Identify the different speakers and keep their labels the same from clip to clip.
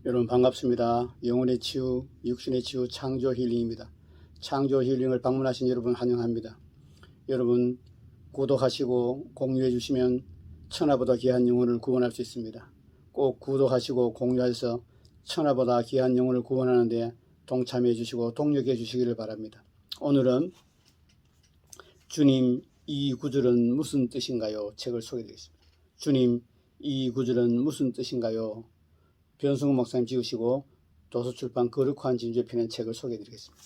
Speaker 1: 여러분 반갑습니다. 영혼의 치유, 육신의 치유 창조 힐링입니다. 창조 힐링을 방문하신 여러분 환영합니다. 여러분 구독하시고 공유해 주시면 천하보다 귀한 영혼을 구원할 수 있습니다. 꼭 구독하시고 공유해서 천하보다 귀한 영혼을 구원하는 데 동참해 주시고 동력해 주시기를 바랍니다. 오늘은 주님 이 구절은 무슨 뜻인가요? 책을 소개드리겠습니다. 주님 이 구절은 무슨 뜻인가요? 변승우 목사님 지으시고 도서출판 거룩한 진주에 펴낸 책을 소개해드리겠습니다.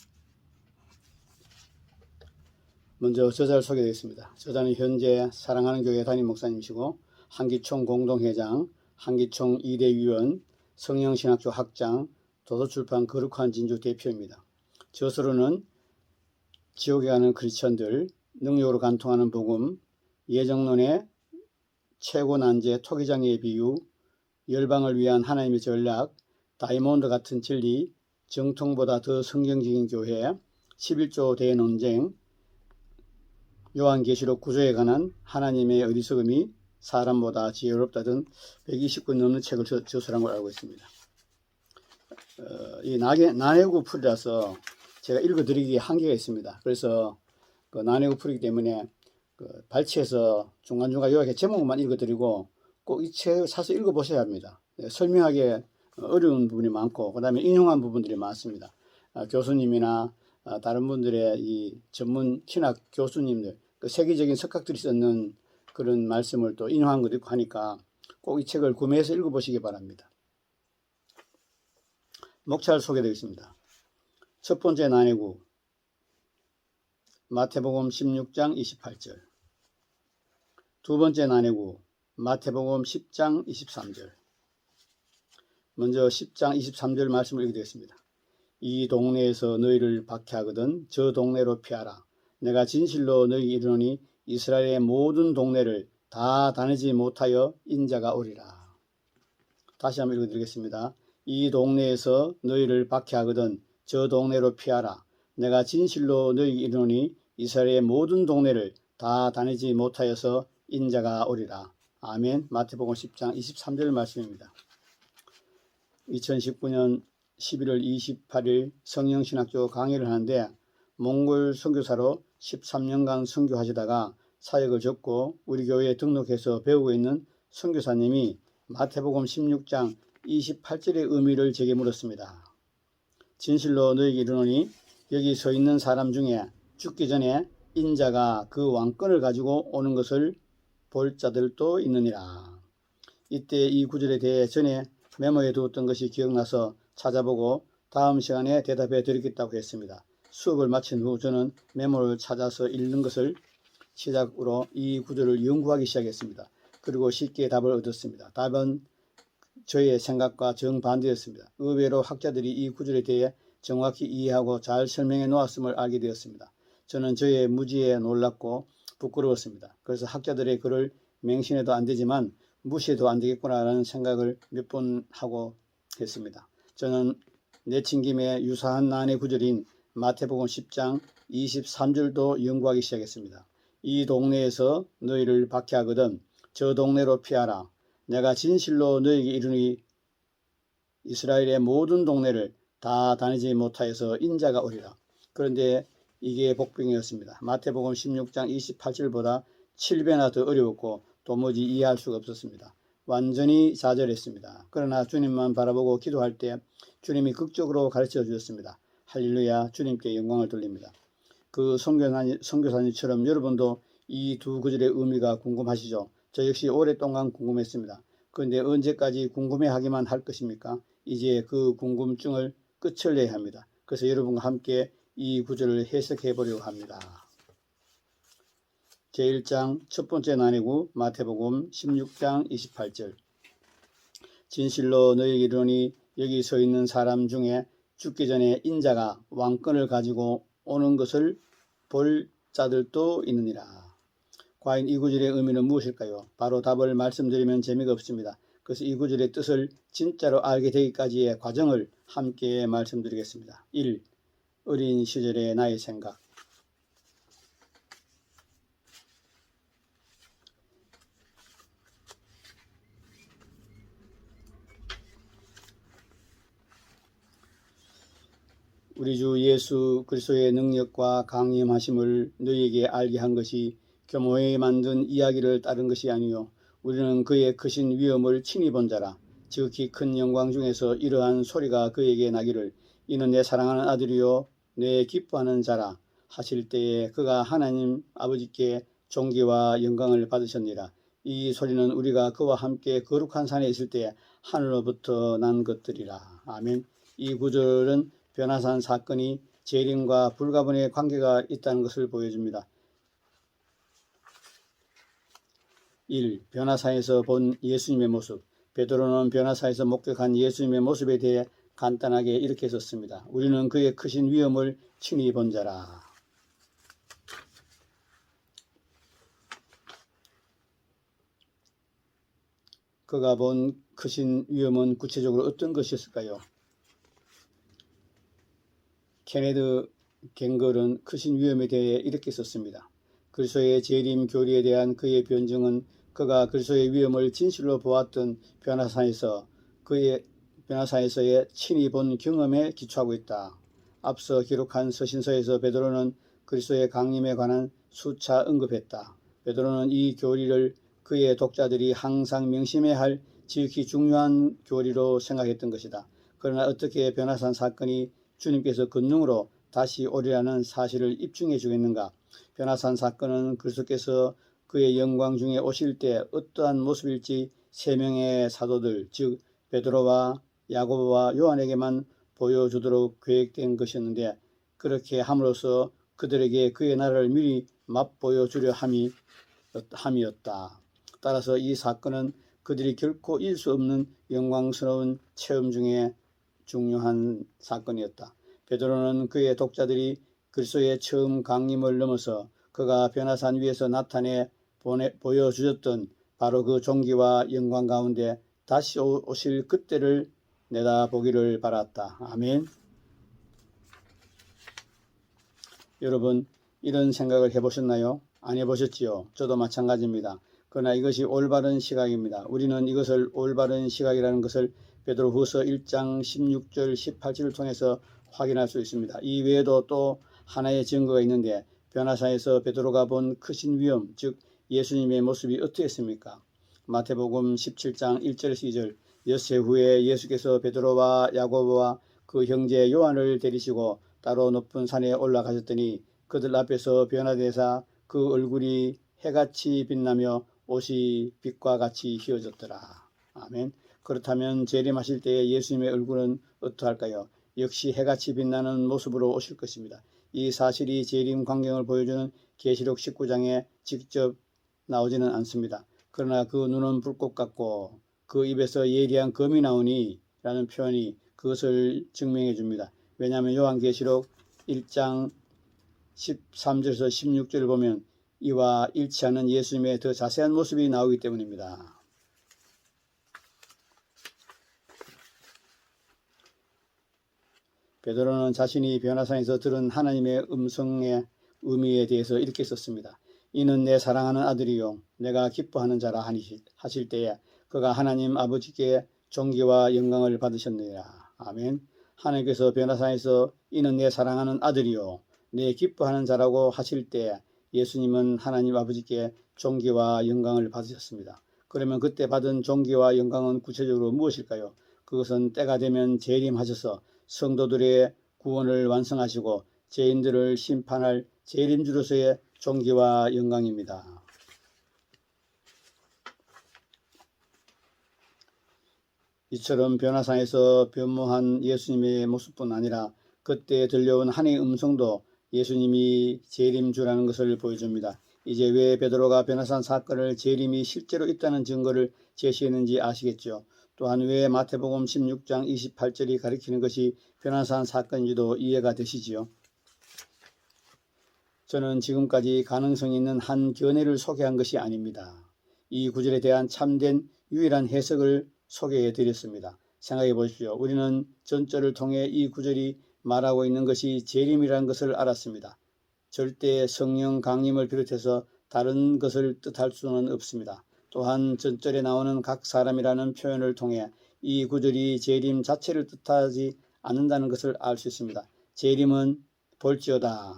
Speaker 1: 먼저 저자를 소개하겠습니다. 저자는 현재 사랑하는 교회 담임 목사님이시고 한기총 공동회장, 한기총 2대 위원, 성령신학교 학장, 도서출판 거룩한 진주 대표입니다. 저서로는 지옥에 가는 크리스천들, 능력으로 간통하는 복음, 예정론의 최고 난제 토기장의 비유, 열방을 위한 하나님의 전략, 다이몬드 같은 진리, 정통보다 더 성경적인 교회, 11조 대논쟁, 요한계시록 구조에 관한 하나님의 어리석음이 사람보다 지혜롭다 등 120권 넘는 책을 저술한 걸 알고 있습니다. 이 난해구 풀이라서 제가 읽어드리기에 한계가 있습니다. 그래서 그 난해구 풀이기 때문에 그 발췌해서 중간중간 요약해 제목만 읽어드리고 꼭 이 책을 사서 읽어보셔야 합니다. 설명하기 어려운 부분이 많고 그 다음에 인용한 부분들이 많습니다. 교수님이나 다른 분들의 이 전문 신학 교수님들, 그 세계적인 석학들이 썼는 그런 말씀을 또 인용한 것도 있고 하니까 꼭 이 책을 구매해서 읽어보시기 바랍니다. 목차를 소개되겠습니다. 첫 번째 난해구 마태복음 16장 28절, 두 번째 난해구 마태복음 10장 23절. 먼저 10장 23절 말씀을 읽어드리겠습니다. 이 동네에서 너희를 박해하거든 저 동네로 피하라. 내가 진실로 너희에게 이르노니 이스라엘의 모든 동네를 다 다니지 못하여 인자가 오리라. 다시 한번 읽어드리겠습니다. 이 동네에서 너희를 박해하거든 저 동네로 피하라. 내가 진실로 너희에게 이르노니 이스라엘의 모든 동네를 다 다니지 못하여서 인자가 오리라. 아멘. 마태복음 10장 23절 말씀입니다. 2019년 11월 28일 성령신학교 강의를 하는데 몽골 선교사로 13년간 선교하시다가 사역을 접고 우리 교회에 등록해서 배우고 있는 선교사님이 마태복음 16장 28절의 의미를 제게 물었습니다. 진실로 너에게 이르노니 여기 서 있는 사람 중에 죽기 전에 인자가 그 왕권을 가지고 오는 것을 볼 자들도 있느니라. 이때 이 구절에 대해 전에 메모해 두었던 것이 기억나서 찾아보고 다음 시간에 대답해 드리겠다고 했습니다. 수업을 마친 후 저는 메모를 찾아서 읽는 것을 시작으로 이 구절을 연구하기 시작했습니다. 그리고 쉽게 답을 얻었습니다. 답은 저의 생각과 정반대였습니다. 의외로 학자들이 이 구절에 대해 정확히 이해하고 잘 설명해 놓았음을 알게 되었습니다. 저는 저의 무지에 놀랐고 부끄러웠습니다. 그래서 학자들의 글을 맹신해도 안 되지만 무시해도 안 되겠구나라는 생각을 몇 번 하고 했습니다. 저는 내친 김에 유사한 난해 구절인 마태복음 10장 23절도 연구하기 시작했습니다. 이 동네에서 너희를 박해하거든 저 동네로 피하라. 내가 진실로 너희에게 이르니 이스라엘의 모든 동네를 다 다니지 못하여서 인자가 오리라. 그런데 이게 복병이었습니다. 마태복음 16장 28절보다 7배나 더 어려웠고 도무지 이해할 수가 없었습니다. 완전히 좌절했습니다. 그러나 주님만 바라보고 기도할 때 주님이 극적으로 가르쳐 주셨습니다. 할렐루야, 주님께 영광을 돌립니다. 그 선교사님처럼 여러분도 이 두 구절의 의미가 궁금하시죠? 저 역시 오랫동안 궁금했습니다. 그런데 언제까지 궁금해하기만 할 것입니까? 이제 그 궁금증을 끝을 내야 합니다. 그래서 여러분과 함께 이 구절을 해석해 보려고 합니다. 제1장 첫 번째 난해구 마태복음 16장 28절. 진실로 너희에게 이르노니 여기 서 있는 사람 중에 죽기 전에 인자가 왕권을 가지고 오는 것을 볼 자들도 있느니라. 과연 이 구절의 의미는 무엇일까요? 바로 답을 말씀드리면 재미가 없습니다. 그래서 이 구절의 뜻을 진짜로 알게 되기까지의 과정을 함께 말씀드리겠습니다. 1. 어린 시절의 나의 생각. 우리 주 예수 그리스도의 능력과 강림하심을 너희에게 알게 한 것이 교모에 만든 이야기를 따른 것이 아니요 우리는 그의 크신 위엄을 친히 본 자라. 지극히 큰 영광 중에서 이러한 소리가 그에게 나기를 이는 내 사랑하는 아들이요 내 기뻐하는 자라 하실 때에 그가 하나님 아버지께 존귀와 영광을 받으셨니라. 이 소리는 우리가 그와 함께 거룩한 산에 있을 때 하늘로부터 난 것들이라. 아멘. 이 구절은 변화산 사건이 재림과 불가분의 관계가 있다는 것을 보여줍니다. 1. 변화산에서 본 예수님의 모습. 베드로는 변화산에서 목격한 예수님의 모습에 대해 간단하게 이렇게 썼습니다. 우리는 그의 크신 위엄을 친히 본 자라. 그가 본 크신 위엄은 구체적으로 어떤 것이었을까요? 케네드 갱걸은 크신 위엄에 대해 이렇게 썼습니다. 그리스도의 재림 교리에 대한 그의 변증은 그가 그리스도의 위엄을 진실로 보았던 변화산에서의 친히 본 경험에 기초하고 있다. 앞서 기록한 서신서에서 베드로는 그리스도의 강림에 관한 수차 언급했다. 베드로는 이 교리를 그의 독자들이 항상 명심해야 할 지극히 중요한 교리로 생각했던 것이다. 그러나 어떻게 변화산 사건이 주님께서 권능으로 다시 오리라는 사실을 입증해 주겠는가? 변화산 사건은 그리스도께서 그의 영광 중에 오실 때 어떠한 모습일지 세 명의 사도들, 즉 베드로와 야고보와 요한에게만 보여주도록 계획된 것이었는데 그렇게 함으로써 그들에게 그의 나라를 미리 맛보여 주려 함이었다. 따라서 이 사건은 그들이 결코 잊을 수 없는 영광스러운 체험 중에 중요한 사건이었다. 베드로는 그의 독자들이 그리스도의 처음 강림을 넘어서 그가 변화산 위에서 나타내 보여주셨던 바로 그 존귀와 영광 가운데 다시 오실 그때를 내다보기를 바랐다. 아멘. 여러분 이런 생각을 해보셨나요? 안 해보셨지요? 저도 마찬가지입니다. 그러나 이것이 올바른 시각입니다. 우리는 이것을 올바른 시각이라는 것을 베드로후서 1장 16절 18절을 통해서 확인할 수 있습니다. 이 외에도 또 하나의 증거가 있는데 변화산에서 베드로가 본 크신 위엄, 즉 예수님의 모습이 어떠했습니까? 마태복음 17장 1절에서 2절 엿새 후에 예수께서 베드로와 야고보와 그 형제 요한을 데리시고 따로 높은 산에 올라가셨더니 그들 앞에서 변화되사 그 얼굴이 해같이 빛나며 옷이 빛과 같이 휘어졌더라. 아멘. 그렇다면 재림하실 때에 예수님의 얼굴은 어떠할까요? 역시 해같이 빛나는 모습으로 오실 것입니다. 이 사실이 재림 광경을 보여주는 계시록 19장에 직접 나오지는 않습니다. 그러나 그 눈은 불꽃 같고 그 입에서 예리한 검이 나오니 라는 표현이 그것을 증명해 줍니다. 왜냐하면 요한계시록 1장 13절에서 16절을 보면 이와 일치하는 예수님의 더 자세한 모습이 나오기 때문입니다. 베드로는 자신이 변화산에서 들은 하나님의 음성의 의미에 대해서 이렇게 썼습니다. 이는 내 사랑하는 아들이요 내가 기뻐하는 자라 하실 때에 그가 하나님 아버지께 존귀와 영광을 받으셨느니라. 아멘. 하나님께서 변화산에서 이는 내 사랑하는 아들이요 내 기뻐하는 자라고 하실 때 예수님은 하나님 아버지께 존귀와 영광을 받으셨습니다. 그러면 그때 받은 존귀와 영광은 구체적으로 무엇일까요? 그것은 때가 되면 재림하셔서 성도들의 구원을 완성하시고 죄인들을 심판할 재림주로서의 존귀와 영광입니다. 이처럼 변화산에서 변모한 예수님의 모습뿐 아니라 그때 들려온 하나님의 음성도 예수님이 재림주라는 것을 보여줍니다. 이제 왜 베드로가 변화산 사건을 재림이 실제로 있다는 증거를 제시했는지 아시겠죠? 또한 왜 마태복음 16장 28절이 가리키는 것이 변화산 사건인지도 이해가 되시지요? 저는 지금까지 가능성이 있는 한 견해를 소개한 것이 아닙니다. 이 구절에 대한 참된 유일한 해석을 소개해 드렸습니다. 생각해 보십시오. 우리는 전절을 통해 이 구절이 말하고 있는 것이 재림이라는 것을 알았습니다. 절대 성령 강림을 비롯해서 다른 것을 뜻할 수는 없습니다. 또한 전절에 나오는 각 사람이라는 표현을 통해 이 구절이 재림 자체를 뜻하지 않는다는 것을 알 수 있습니다. 재림은 볼지어다.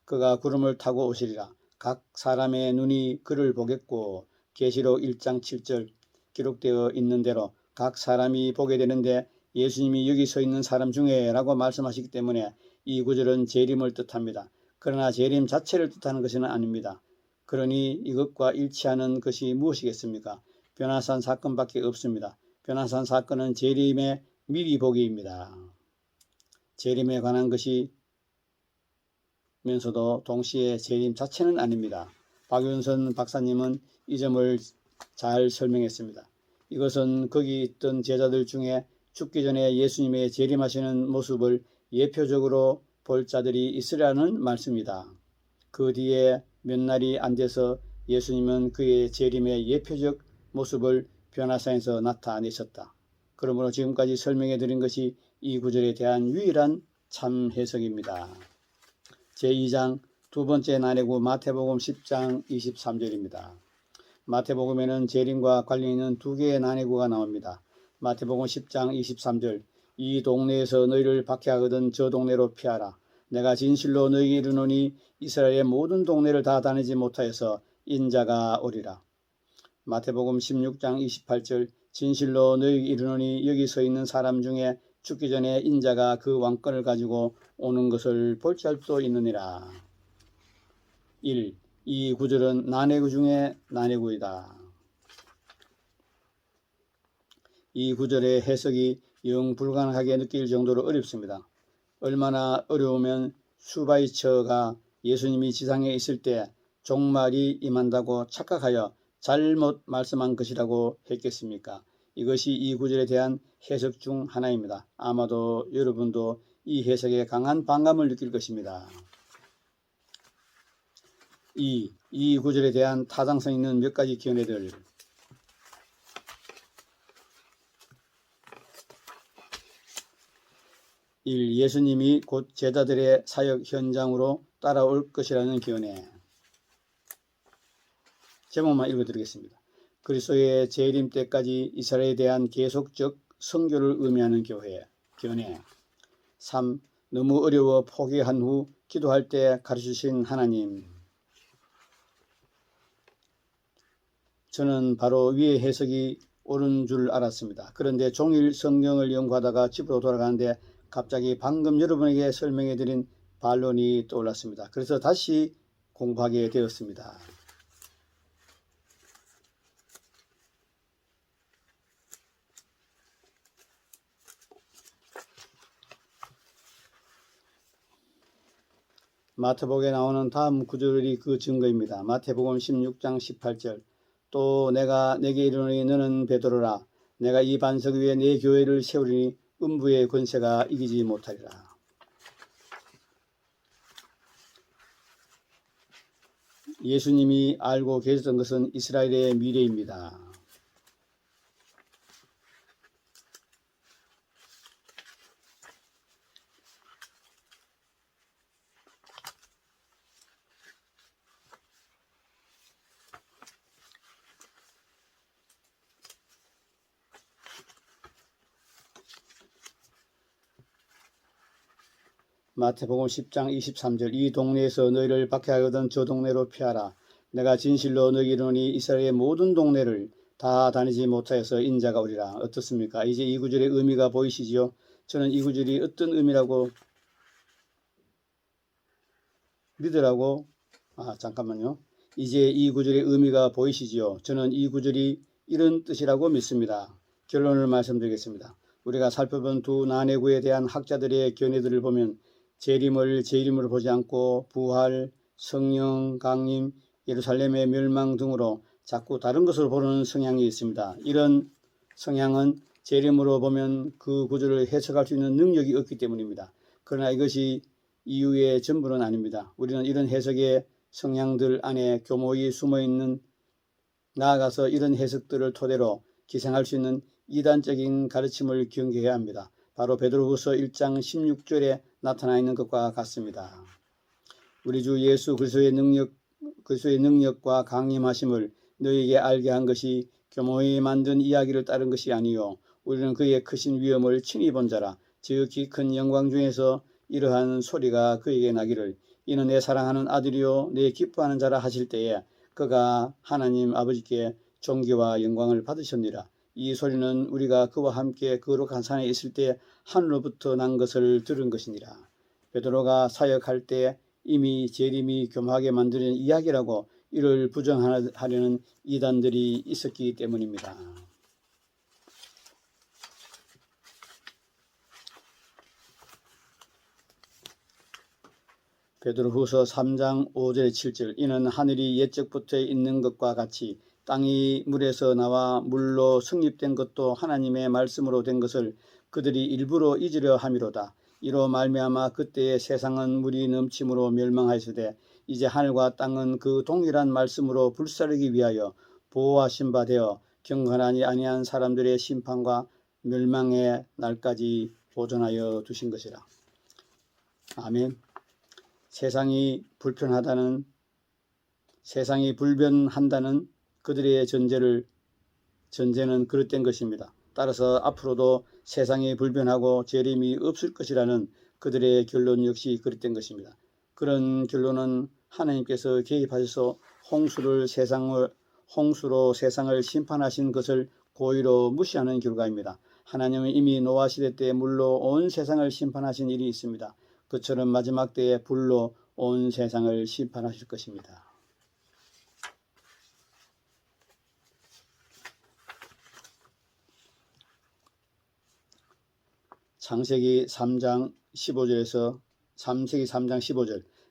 Speaker 1: 그가 구름을 타고 오시리라. 각 사람의 눈이 그를 보겠고 계시록 1장 7절 기록되어 있는 대로 각 사람이 보게 되는데 예수님이 여기 서 있는 사람 중에 라고 말씀하시기 때문에 이 구절은 재림을 뜻합니다. 그러나 재림 자체를 뜻하는 것은 아닙니다. 그러니 이것과 일치하는 것이 무엇이겠습니까? 변화산 사건밖에 없습니다. 변화산 사건은 재림의 미리 보기입니다. 재림에 관한 것이 면서도 동시에 재림 자체는 아닙니다. 박윤선 박사님은 이 점을 잘 설명했습니다. 이것은 거기 있던 제자들 중에 죽기 전에 예수님의 재림하시는 모습을 예표적으로 볼 자들이 있으라는 말씀이다. 그 뒤에 몇 날이 안 돼서 예수님은 그의 재림의 예표적 모습을 변화산에서 나타내셨다. 그러므로 지금까지 설명해 드린 것이 이 구절에 대한 유일한 참 해석입니다. 제2장 두 번째 난해구 마태복음 10장 23절입니다. 마태복음에는 재림과 관련 있는 두 개의 난해구가 나옵니다. 마태복음 10장 23절 이 동네에서 너희를 박해하거든 저 동네로 피하라. 내가 진실로 너희에게 이르노니 이스라엘의 모든 동네를 다 다니지 못하여서 인자가 오리라. 마태복음 16장 28절 진실로 너희에게 이르노니 여기 서 있는 사람 중에 죽기 전에 인자가 그 왕권을 가지고 오는 것을 볼 자도 있느니라. 1. 이 구절은 난해구 중에 난해구이다. 이 구절의 해석이 영 불가능하게 느낄 정도로 어렵습니다. 얼마나 어려우면 수바이처가 예수님이 지상에 있을 때 종말이 임한다고 착각하여 잘못 말씀한 것이라고 했겠습니까? 이것이 이 구절에 대한 해석 중 하나입니다. 아마도 여러분도 이 해석에 강한 반감을 느낄 것입니다. 이 구절에 대한 타당성 있는 몇 가지 견해들. 1. 예수님이 곧 제자들의 사역 현장으로 따라올 것이라는 견해. 제목만 읽어드리겠습니다. 그리스도의 재림 때까지 이스라엘에 대한 계속적 선교를 의미하는 견해. 3. 너무 어려워 포기한 후 기도할 때 가르치신 하나님. 저는 바로 위의 해석이 옳은 줄 알았습니다. 그런데 종일 성경을 연구하다가 집으로 돌아가는데 갑자기 방금 여러분에게 설명해드린 반론이 떠올랐습니다. 그래서 다시 공부하게 되었습니다. 마태복음에 나오는 다음 구절이 그 증거입니다. 마태복음 16장 18절 또 내가 내게 이르노니 너는 베드로라. 내가 이 반석 위에 내 교회를 세우리니 음부의 권세가 이기지 못하리라. 예수님이 알고 계셨던 것은 이스라엘의 미래입니다. 마태복음 10장 23절 이 동네에서 너희를 박해하거든 저 동네로 피하라. 내가 진실로 너희에게 이르노니 이스라엘의 모든 동네를 다 다니지 못하여서 인자가 오리라. 어떻습니까? 이제 이 구절의 의미가 보이시지요? 저는 이 구절이 어떤 의미라고 믿으라고 잠깐만요. 이제 이 구절의 의미가 보이시지요? 저는 이 구절이 이런 뜻이라고 믿습니다. 결론을 말씀드리겠습니다. 우리가 살펴본 두 난해구에 대한 학자들의 견해들을 보면 재림을 재림으로 보지 않고 부활, 성령, 강림, 예루살렘의 멸망 등으로 자꾸 다른 것을 보는 성향이 있습니다. 이런 성향은 재림으로 보면 그 구절을 해석할 수 있는 능력이 없기 때문입니다. 그러나 이것이 이유의 전부는 아닙니다. 우리는 이런 해석의 성향들 안에 교모히 숨어있는 나아가서 이런 해석들을 토대로 기생할 수 있는 이단적인 가르침을 경계해야 합니다. 바로 베드로후서 1장 16절에 나타나 있는 것과 같습니다. 우리 주 예수 그리스도의 능력과 강림하심을 너희에게 알게 한 것이 교모히 만든 이야기를 따른 것이 아니요 우리는 그의 크신 위엄을 친히 본 자라. 지극히 큰 영광 중에서 이러한 소리가 그에게 나기를 이는 내 사랑하는 아들이요 내 기뻐하는 자라 하실 때에 그가 하나님 아버지께 존귀와 영광을 받으셨느니라. 이 소리는 우리가 그와 함께 거룩한 산에 있을 때 하늘로부터 난 것을 들은 것이니라. 베드로가 사역할 때 이미 재림이 교묘하게 만드는 이야기라고 이를 부정하려는 이단들이 있었기 때문입니다. 베드로후서 3장 5절 7절 이는 하늘이 옛적부터 있는 것과 같이 땅이 물에서 나와 물로 성립된 것도 하나님의 말씀으로 된 것을 그들이 일부러 잊으려 함이로다. 이로 말미암아 그때의 세상은 물이 넘침으로 멸망하였으되 이제 하늘과 땅은 그 동일한 말씀으로 불사르기 위하여 보호하신 바 되어 경건하지 아니한 사람들의 심판과 멸망의 날까지 보존하여 두신 것이라. 아멘. 세상이 불변한다는 그들의 전제는 그릇된 것입니다. 따라서 앞으로도 세상이 불변하고 재림이 없을 것이라는 그들의 결론 역시 그릇된 것입니다. 그런 결론은 하나님께서 개입하셔서 홍수로 세상을 심판하신 것을 고의로 무시하는 결과입니다. 하나님은 이미 노아 시대 때 물로 온 세상을 심판하신 일이 있습니다. 그처럼 마지막 때에 불로 온 세상을 심판하실 것입니다. 창세기 3장 15절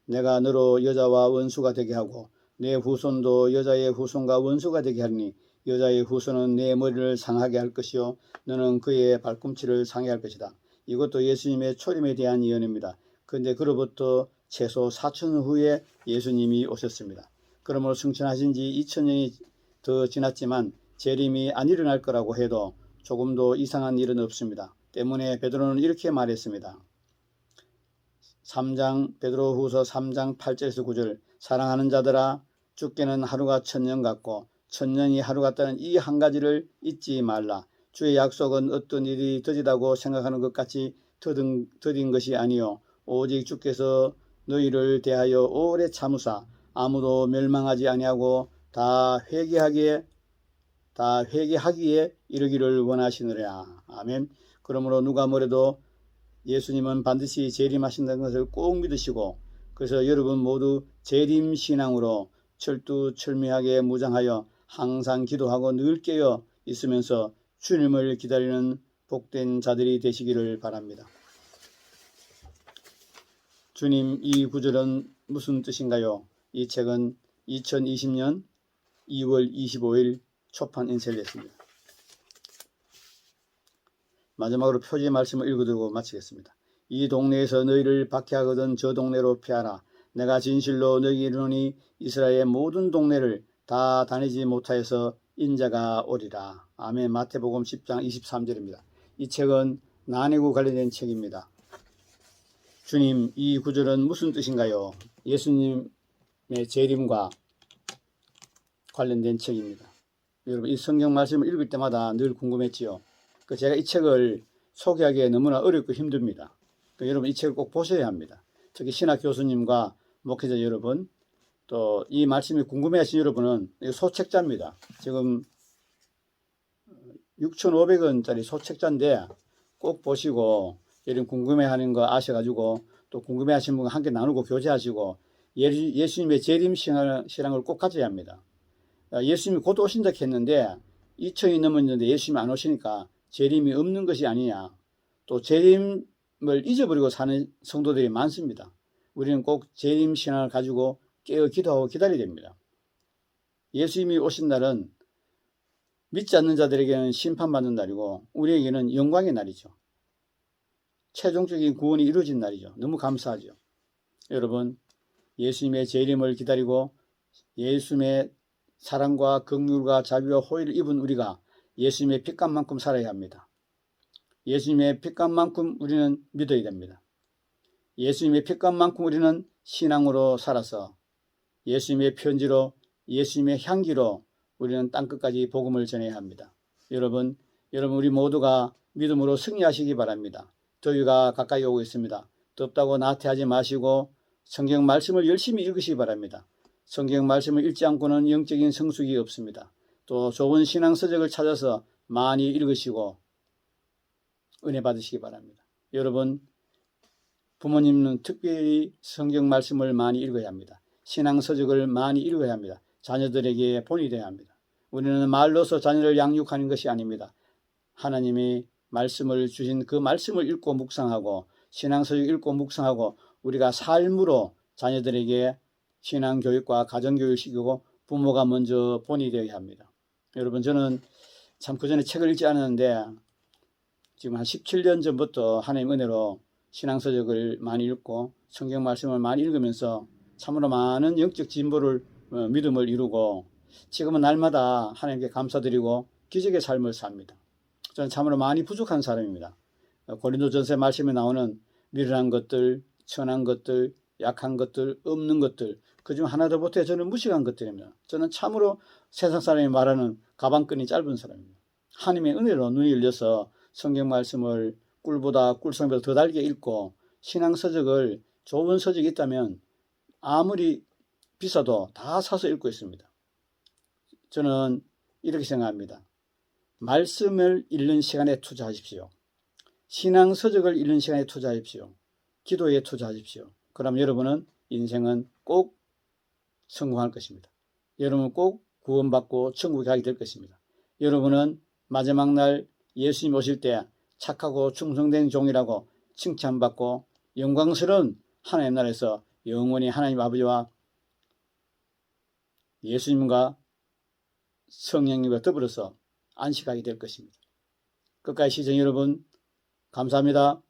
Speaker 1: 내가 너로 여자와 원수가 되게 하고 내 후손도 여자의 후손과 원수가 되게 하리니 여자의 후손은 내 머리를 상하게 할 것이요 너는 그의 발꿈치를 상하게 할 것이다. 이것도 예수님의 초림에 대한 예언입니다. 그런데 그로부터 최소 4,000년 후에 예수님이 오셨습니다. 그러므로 승천하신 지 2000년이 더 지났지만 재림이 안 일어날 거라고 해도 조금도 이상한 일은 없습니다. 때문에 베드로는 이렇게 말했습니다. 베드로후서 3장 8절에서 9절 사랑하는 자들아 주께는 하루가 1000년 같고 1000년이 하루 같다는 이 한 가지를 잊지 말라. 주의 약속은 어떤 일이 더디다고 생각하는 것 같이 더딘 것이 아니요 오직 주께서 너희를 대하여 오래 참으사 아무도 멸망하지 아니하고 다 회개하기에 이르기를 원하시느라. 아멘. 그러므로 누가 뭐래도 예수님은 반드시 재림하신다는 것을 꼭 믿으시고 그래서 여러분 모두 재림신앙으로 철두철미하게 무장하여 항상 기도하고 늘 깨어 있으면서 주님을 기다리는 복된 자들이 되시기를 바랍니다. 주님, 이 구절은 무슨 뜻인가요? 이 책은 2020년 2월 25일 초판 인쇄됐습니다. 마지막으로 표지 말씀을 읽어드리고 마치겠습니다. 이 동네에서 너희를 박해하거든 저 동네로 피하라. 내가 진실로 너희에게 이르노니 이스라엘의 모든 동네를 다 다니지 못하여서 인자가 오리라. 아멘. 마태복음 10장 23절입니다. 이 책은 난해구 관련된 책입니다. 주님, 이 구절은 무슨 뜻인가요? 예수님의 재림과 관련된 책입니다. 여러분, 이 성경 말씀을 읽을 때마다 늘 궁금했지요. 제가 이 책을 소개하기에 너무나 어렵고 힘듭니다. 여러분 이 책을 꼭 보셔야 합니다. 특히 신학 교수님과 목회자 여러분, 또 이 말씀이 궁금해하신 여러분은 소책자입니다. 지금 6,500원짜리 소책자인데 꼭 보시고 여러분 궁금해하는 거 아셔가지고 또 궁금해하시는 분과 함께 나누고 교제하시고 예수님의 재림 신앙을 꼭 가져야 합니다. 예수님이 곧 오신다 했는데 2000이 넘었는데 예수님이 안 오시니까 재림이 없는 것이 아니냐. 또 재림을 잊어버리고 사는 성도들이 많습니다. 우리는 꼭 재림 신앙을 가지고 깨어 기도하고 기다려야 됩니다. 예수님이 오신 날은 믿지 않는 자들에게는 심판받는 날이고 우리에게는 영광의 날이죠. 최종적인 구원이 이루어진 날이죠. 너무 감사하죠. 여러분, 예수님의 재림을 기다리고 예수님의 사랑과 긍휼과 자비와 호의를 입은 우리가 예수님의 핏값만큼 살아야 합니다. 예수님의 핏값만큼 우리는 믿어야 됩니다. 예수님의 핏값만큼 우리는 신앙으로 살아서 예수님의 편지로 예수님의 향기로 우리는 땅끝까지 복음을 전해야 합니다. 여러분 우리 모두가 믿음으로 승리하시기 바랍니다. 더위가 가까이 오고 있습니다. 덥다고 나태하지 마시고 성경 말씀을 열심히 읽으시기 바랍니다. 성경 말씀을 읽지 않고는 영적인 성숙이 없습니다. 또 좋은 신앙 서적을 찾아서 많이 읽으시고 은혜 받으시기 바랍니다. 여러분, 부모님은 특별히 성경 말씀을 많이 읽어야 합니다. 신앙 서적을 많이 읽어야 합니다. 자녀들에게 본이 되어야 합니다. 우리는 말로서 자녀를 양육하는 것이 아닙니다. 하나님이 말씀을 주신 그 말씀을 읽고 묵상하고 신앙서적 읽고 묵상하고 우리가 삶으로 자녀들에게 신앙교육과 가정교육을 시키고 부모가 먼저 본이 되어야 합니다. 여러분, 저는 참 그전에 책을 읽지 않았는데 지금 한 17년 전부터 하나님 은혜로 신앙서적을 많이 읽고 성경 말씀을 많이 읽으면서 참으로 많은 영적 진보를 믿음을 이루고 지금은 날마다 하나님께 감사드리고 기적의 삶을 삽니다. 저는 참으로 많이 부족한 사람입니다. 고린도전서 말씀에 나오는 미련한 것들, 천한 것들, 약한 것들, 없는 것들, 그중 하나도 못해 저는 무식한 것들입니다. 저는 참으로 세상 사람이 말하는 가방끈이 짧은 사람입니다. 하나님의 은혜로 눈이 열려서 성경 말씀을 꿀보다 꿀성보다 더 달게 읽고 신앙서적을 좋은 서적이 있다면 아무리 비싸도 다 사서 읽고 있습니다. 저는 이렇게 생각합니다. 말씀을 읽는 시간에 투자하십시오. 신앙서적을 읽는 시간에 투자하십시오. 기도에 투자하십시오. 그럼 여러분은 인생은 꼭 성공할 것입니다. 여러분은 꼭 구원받고 천국에 가게 될 것입니다. 여러분은 마지막 날 예수님 오실 때 착하고 충성된 종이라고 칭찬받고 영광스러운 하나님 나라에서 영원히 하나님 아버지와 예수님과 성령님과 더불어서 안식하게 될 것입니다. 끝까지 시청 여러분 감사합니다.